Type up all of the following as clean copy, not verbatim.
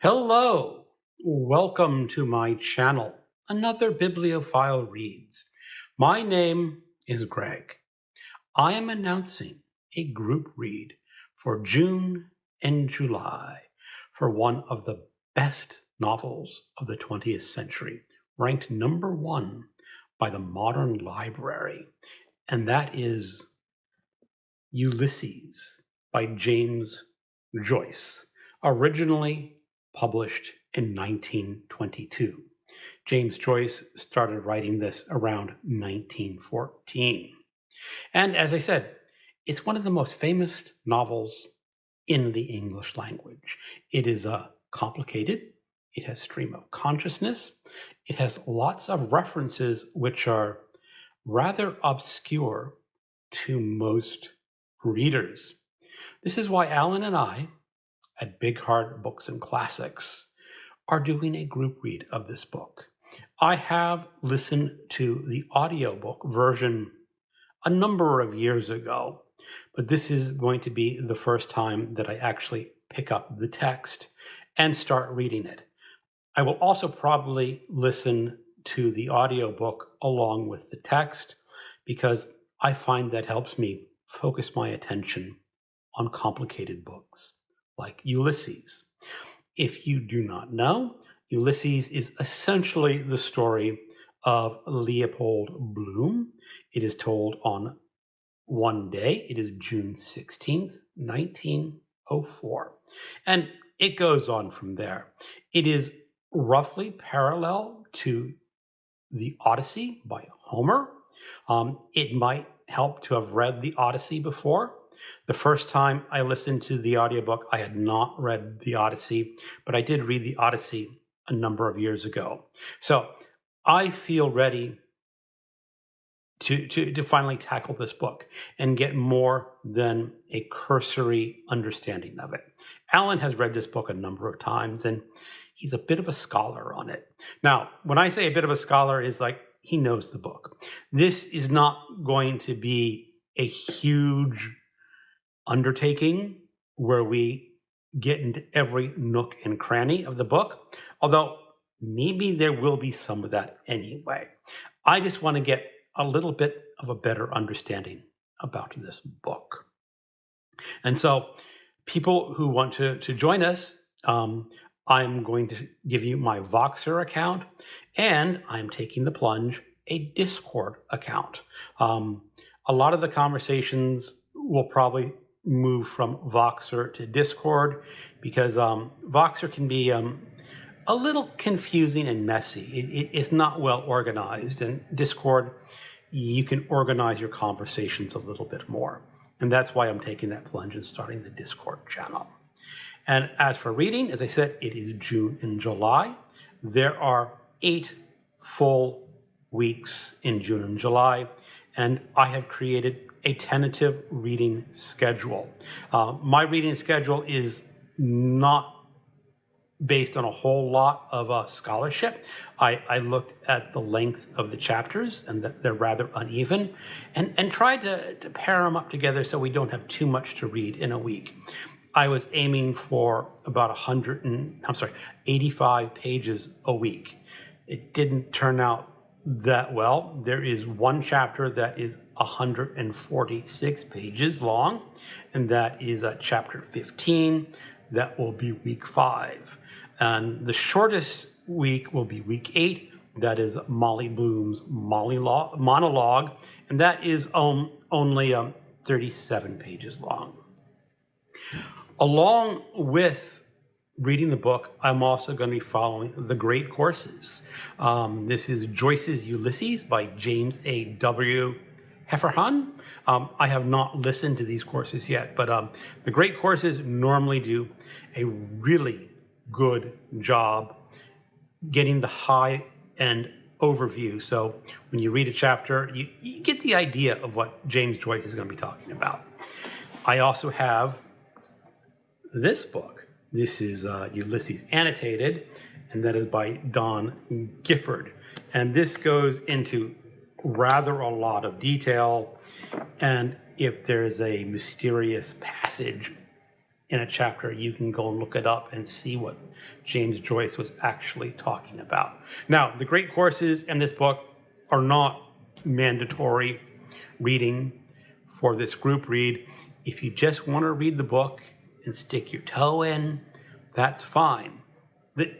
Hello, welcome to my channel, Another Bibliophile Reads. My name is Greg. I am announcing a group read for June and July for one of the best novels of the 20th century, ranked number one by the Modern Library, and that is Ulysses by James Joyce, originally published in 1922. James Joyce started writing this around 1914. And as I said, it's one of the most famous novels in the English language. It is complicated, it has stream of consciousness, it has lots of references which are rather obscure to most readers. This is why Alan and I at Big Heart Books and Classics are doing a group read of this book. I have listened to the audiobook version a number of years ago, but this is going to be the first time that I actually pick up the text and start reading it. I will also probably listen to the audiobook along with the text because I find that helps me focus my attention on complicated books like Ulysses. If you do not know, Ulysses is essentially the story of Leopold Bloom. It is told on one day. It is June 16th, 1904. And it goes on from there. It is roughly parallel to the Odyssey by Homer. It might help to have read the Odyssey before. The first time I listened to the audiobook, I had not read the Odyssey, but I did read the Odyssey a number of years ago. So I feel ready to finally tackle this book and get more than a cursory understanding of it. Alan has read this book a number of times, and he's a bit of a scholar on it. Now, when I say a bit of a scholar, is like he knows the book. This is not going to be a huge undertaking where we get into every nook and cranny of the book, although maybe there will be some of that anyway. I just want to get a little bit of a better understanding about this book. And so people who want to join us, I'm going to give you my Voxer account, and I'm taking the plunge, a Discord account. A lot of the conversations will probably move from Voxer to Discord because Voxer can be a little confusing and messy. It's not well organized. And Discord, you can organize your conversations a little bit more. And that's why I'm taking that plunge and starting the Discord channel. And as for reading, as I said, it is June and July. There are 8 full weeks in June and July, and I have created a tentative reading schedule. My reading schedule is not based on a whole lot of scholarship. I looked at the length of the chapters and that they're rather uneven and tried to pair them up together so we don't have too much to read in a week. I was aiming for about 85 pages a week. It didn't turn out that well. There is one chapter that is 146 pages long, and that is chapter 15. That will be week 5. And the shortest week will be week 8. That is Molly Bloom's monologue, and that is only 37 pages long. Along with reading the book, I'm also going to be following the great courses. This is Joyce's Ulysses by James A.W. Heffernan. I have not listened to these courses yet, but the great courses normally do a really good job getting the high-end overview. So when you read a chapter, you get the idea of what James Joyce is going to be talking about. I also have this book. This is Ulysses Annotated, and that is by Don Gifford. And this goes into rather a lot of detail, and if there's a mysterious passage in a chapter, you can go and look it up and see what James Joyce was actually talking about. Now, the great courses in this book are not mandatory reading for this group read. If you just want to read the book and stick your toe in, that's fine.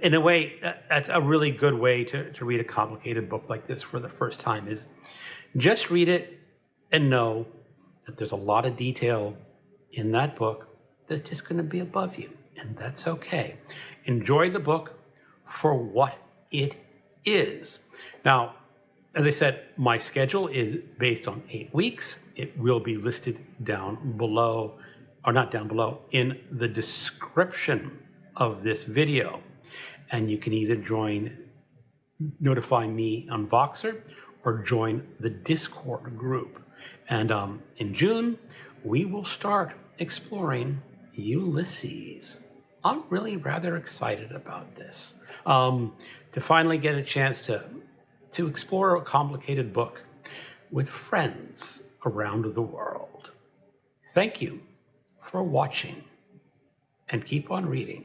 In a way, that's a really good way to read a complicated book like this for the first time, is just read it and know that there's a lot of detail in that book that's just going to be above you, and that's okay. Enjoy the book for what it is. Now, as I said, my schedule is based on 8 weeks. It will be listed down below, or not down below, in the description of this video. And you can either notify me on Voxer or join the Discord group. And in June, we will start exploring Ulysses. I'm really rather excited about this. To finally get a chance to explore a complicated book with friends around the world. Thank you for watching, and keep on reading.